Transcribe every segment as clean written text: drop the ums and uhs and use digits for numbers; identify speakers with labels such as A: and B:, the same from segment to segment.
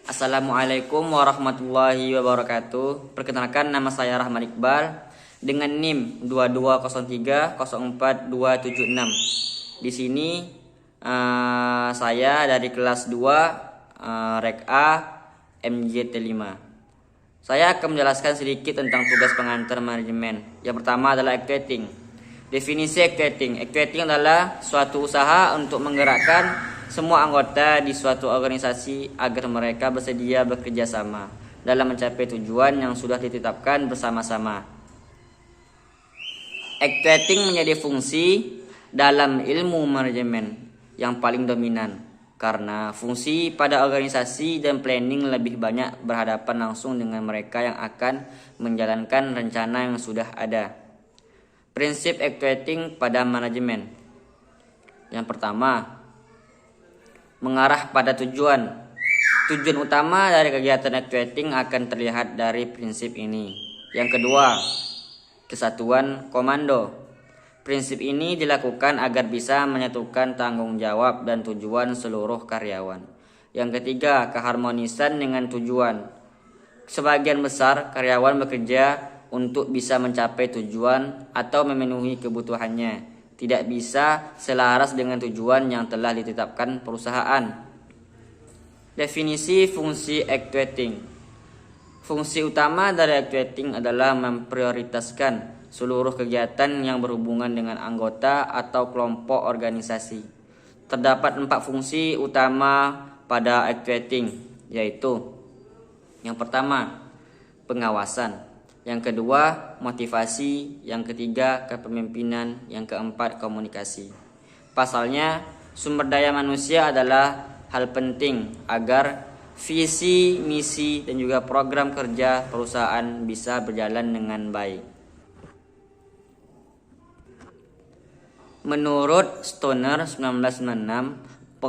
A: Assalamualaikum warahmatullahi wabarakatuh. Perkenalkan, nama saya Rahman Iqbal dengan NIM 2203042766. Di sini saya dari kelas 2 Rek A MJT5. Saya akan menjelaskan sedikit tentang tugas pengantar manajemen. Yang pertama adalah actuating. Definisi actuating. Actuating adalah suatu usaha untuk menggerakkan semua anggota di suatu organisasi agar mereka bersedia bekerja sama dalam mencapai tujuan yang sudah ditetapkan bersama-sama. Actuating menjadi fungsi dalam ilmu manajemen yang paling dominan karena fungsi pada organisasi dan planning lebih banyak berhadapan langsung dengan mereka yang akan menjalankan rencana yang sudah ada. Prinsip actuating pada manajemen. Yang pertama, mengarah pada tujuan. Tujuan utama dari kegiatan actuating akan terlihat dari prinsip ini. Yang kedua, kesatuan komando. Prinsip ini dilakukan agar bisa menyatukan tanggung jawab dan tujuan seluruh karyawan. Yang ketiga, keharmonisan dengan tujuan. Sebagian besar karyawan bekerja untuk bisa mencapai tujuan atau memenuhi kebutuhannya, tidak bisa selaras dengan tujuan yang telah ditetapkan perusahaan. Definisi fungsi actuating. Fungsi utama dari actuating adalah memprioritaskan seluruh kegiatan yang berhubungan dengan anggota atau kelompok organisasi. Terdapat 4 fungsi utama pada actuating, yaitu yang pertama, pengawasan. Yang kedua, motivasi. Yang ketiga, kepemimpinan. Yang keempat, komunikasi. Pasalnya, sumber daya manusia adalah hal penting agar visi, misi, dan juga program kerja perusahaan bisa berjalan dengan baik. Menurut Stoner 1996,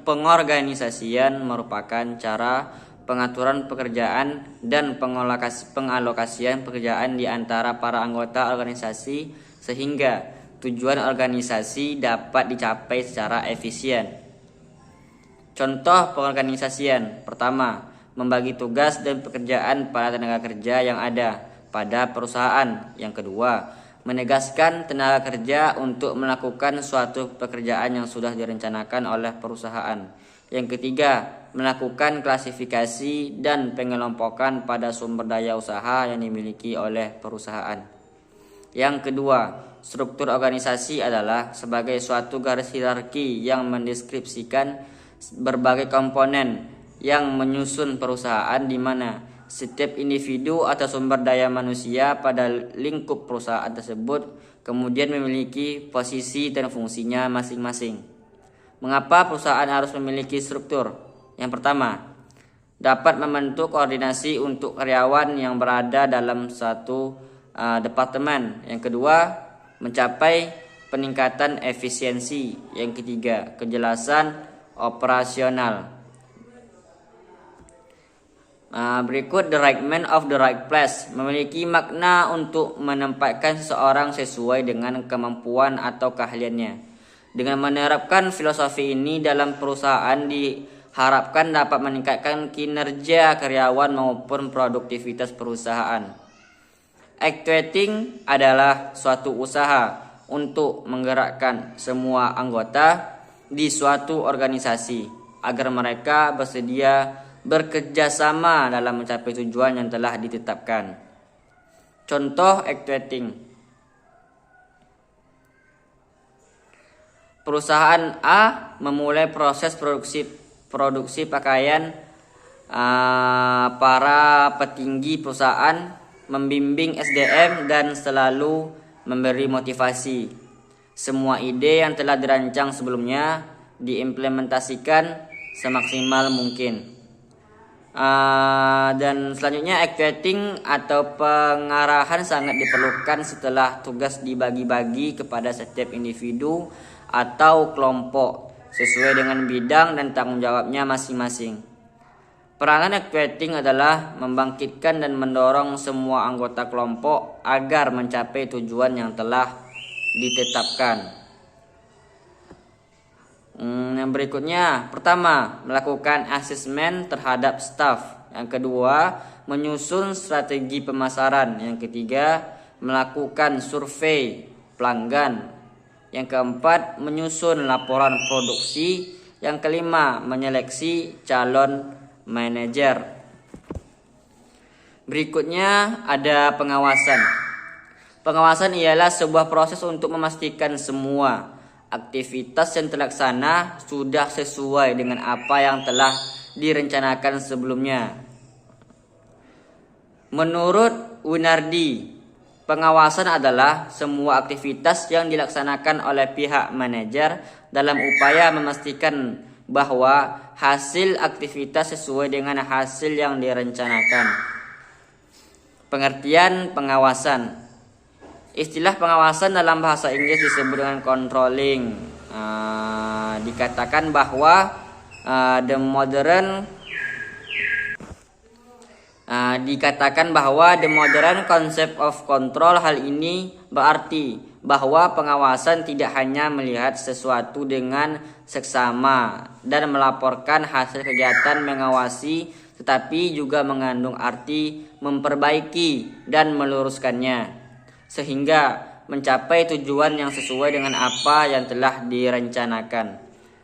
A: pengorganisasian merupakan cara pengaturan pekerjaan dan pengalokasian pekerjaan di antara para anggota organisasi sehingga tujuan organisasi dapat dicapai secara efisien. Contoh pengorganisasian. Pertama, membagi tugas dan pekerjaan pada tenaga kerja yang ada pada perusahaan. Yang kedua, menegaskan tenaga kerja untuk melakukan suatu pekerjaan yang sudah direncanakan oleh perusahaan. Yang ketiga, melakukan klasifikasi dan pengelompokan pada sumber daya usaha yang dimiliki oleh perusahaan. Yang kedua, struktur organisasi adalah sebagai suatu garis hierarki yang mendeskripsikan berbagai komponen yang menyusun perusahaan di mana setiap individu atau sumber daya manusia pada lingkup perusahaan tersebut kemudian memiliki posisi dan fungsinya masing-masing. Mengapa perusahaan harus memiliki struktur? Yang pertama, dapat membentuk koordinasi untuk karyawan yang berada dalam satu departemen. Yang kedua, mencapai peningkatan efisiensi. Yang ketiga, kejelasan operasional. Berikut the right man of the right place memiliki makna untuk menempatkan seseorang sesuai dengan kemampuan atau keahliannya. Dengan menerapkan filosofi ini dalam perusahaan diharapkan dapat meningkatkan kinerja karyawan maupun produktivitas perusahaan. Actuating adalah suatu usaha untuk menggerakkan semua anggota di suatu organisasi agar mereka bersedia bekerja sama dalam mencapai tujuan yang telah ditetapkan. Contoh actuating. Perusahaan A memulai proses produksi pakaian. Para petinggi perusahaan membimbing SDM dan selalu memberi motivasi. Semua ide yang telah dirancang sebelumnya diimplementasikan semaksimal mungkin. Dan selanjutnya, actuating atau pengarahan sangat diperlukan setelah tugas dibagi-bagi kepada setiap individu atau kelompok sesuai dengan bidang dan tanggung jawabnya masing-masing. Peranan actuating adalah membangkitkan dan mendorong semua anggota kelompok agar mencapai tujuan yang telah ditetapkan. Yang berikutnya, pertama, melakukan asesmen terhadap staf. Yang kedua, menyusun strategi pemasaran. Yang ketiga, melakukan survei pelanggan. Yang keempat, menyusun laporan produksi. Yang kelima, menyeleksi calon manajer. Berikutnya ada pengawasan. Pengawasan ialah sebuah proses untuk memastikan semua aktivitas yang terlaksana sudah sesuai dengan apa yang telah direncanakan sebelumnya. Menurut Winardi, pengawasan adalah semua aktivitas yang dilaksanakan oleh pihak manajer dalam upaya memastikan bahwa hasil aktivitas sesuai dengan hasil yang direncanakan. Pengertian pengawasan. Istilah pengawasan dalam bahasa Inggris disebut dengan controlling. Dikatakan bahwa the modern concept of control. Hal ini berarti bahwa pengawasan tidak hanya melihat sesuatu dengan seksama dan melaporkan hasil kegiatan mengawasi, tetapi juga mengandung arti memperbaiki dan meluruskannya sehingga mencapai tujuan yang sesuai dengan apa yang telah direncanakan.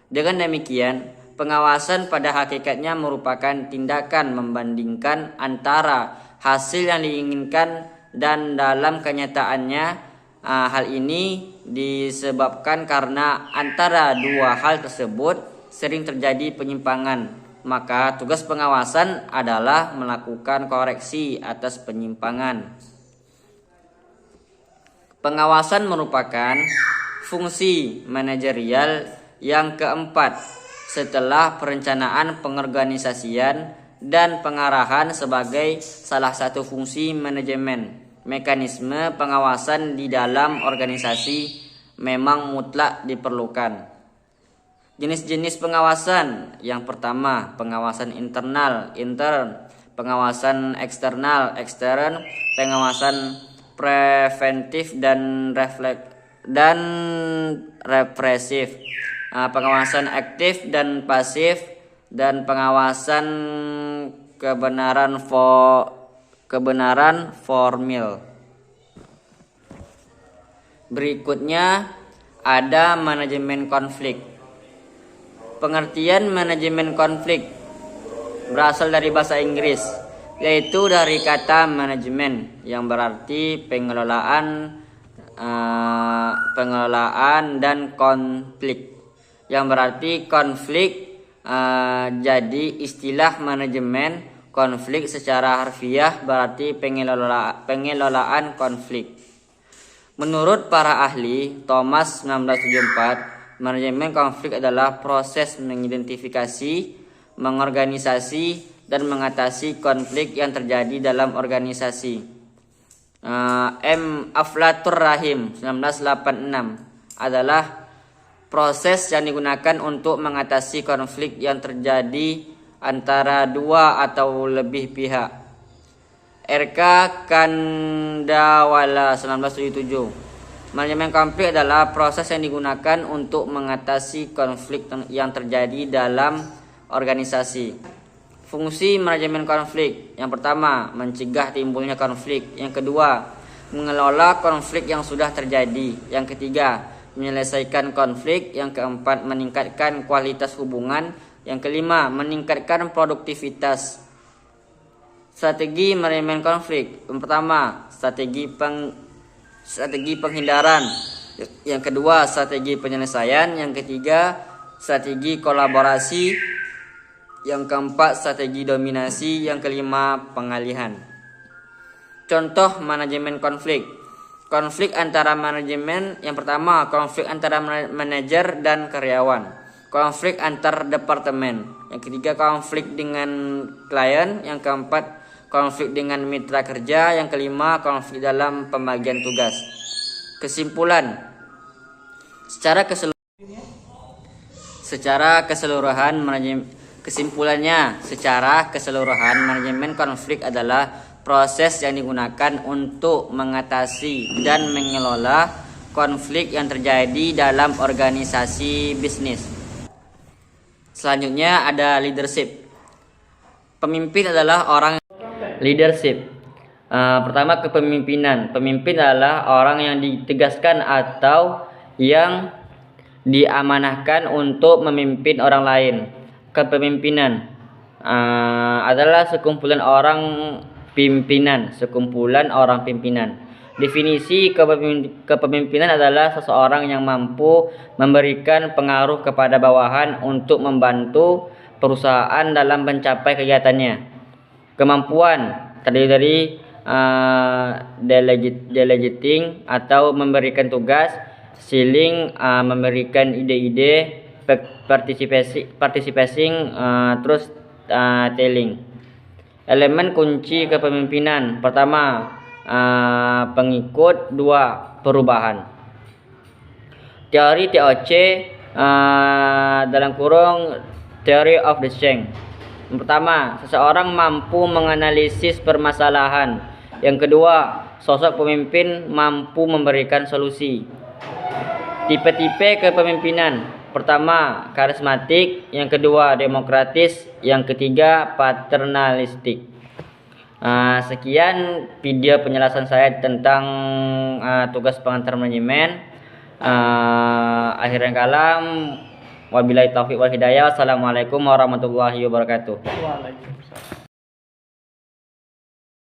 A: Dengan demikian, pengawasan pada hakikatnya merupakan tindakan membandingkan antara hasil yang diinginkan dan dalam kenyataannya hal ini disebabkan karena antara dua hal tersebut sering terjadi penyimpangan. Maka tugas pengawasan adalah melakukan koreksi atas penyimpangan. Pengawasan merupakan fungsi manajerial yang keempat setelah perencanaan, pengorganisasian, dan pengarahan sebagai salah satu fungsi manajemen. Mekanisme pengawasan di dalam organisasi memang mutlak diperlukan. Jenis-jenis pengawasan. Yang pertama, pengawasan internal, intern, pengawasan eksternal, extern, pengawasan preventif dan represif, pengawasan aktif dan pasif, dan pengawasan kebenaran formil. Berikutnya ada manajemen konflik. Pengertian manajemen konflik berasal dari bahasa Inggris, yaitu dari kata manajemen yang berarti pengelolaan dan konflik yang berarti konflik. Jadi istilah manajemen konflik secara harfiah berarti pengelolaan konflik. Menurut para ahli Thomas 1974, manajemen konflik adalah proses mengidentifikasi, mengorganisasi, dan mengatasi konflik yang terjadi dalam organisasi. Aflatur Rahim 1986 adalah proses yang digunakan untuk mengatasi konflik yang terjadi antara dua atau lebih pihak. RK Kandawala 1977. Manajemen konflik adalah proses yang digunakan untuk mengatasi konflik yang terjadi dalam organisasi. Fungsi manajemen konflik. Yang pertama, mencegah timbulnya konflik. Yang kedua, mengelola konflik yang sudah terjadi. Yang ketiga, menyelesaikan konflik. Yang keempat, meningkatkan kualitas hubungan. Yang kelima, meningkatkan produktivitas. Strategi manajemen konflik. Yang pertama, strategi penghindaran. Yang kedua, strategi penyelesaian. Yang ketiga, strategi kolaborasi. Yang keempat, strategi dominasi. Yang kelima, pengalihan. Contoh manajemen konflik. Konflik antara manajemen. Yang pertama, konflik antara manajer dan karyawan. Konflik antar departemen. Yang ketiga, konflik dengan klien. Yang keempat, konflik dengan mitra kerja. Yang kelima, konflik dalam pembagian tugas. Kesimpulan. Kesimpulannya, secara keseluruhan manajemen konflik adalah proses yang digunakan untuk mengatasi dan mengelola konflik yang terjadi dalam organisasi bisnis. Selanjutnya ada leadership. Pemimpin adalah orang leadership. Pertama, kepemimpinan. Pemimpin adalah orang yang ditegaskan atau yang diamanahkan untuk memimpin orang lain. Kepemimpinan adalah sekumpulan orang pimpinan. Definisi kepemimpinan adalah seseorang yang mampu memberikan pengaruh kepada bawahan untuk membantu perusahaan dalam mencapai kegiatannya. Kemampuan terdiri dari delegating atau memberikan tugas, selling memberikan ide-ide, participating, terus telling. Elemen kunci kepemimpinan. Pertama, pengikut. Dua, perubahan. Teori TOC dalam kurung Theory of the Change. Pertama, seseorang mampu menganalisis permasalahan. Yang kedua, sosok pemimpin mampu memberikan solusi. Tipe-tipe kepemimpinan. Pertama, karismatik. Yang kedua, demokratis. Yang ketiga, paternalistik. Sekian video penjelasan saya tentang tugas pengantar manajemen. Akhirnya kalam, wabillahi taufiq wal hidayah. Wassalamualaikum warahmatullahi wabarakatuh.
B: Waalaikumsalam.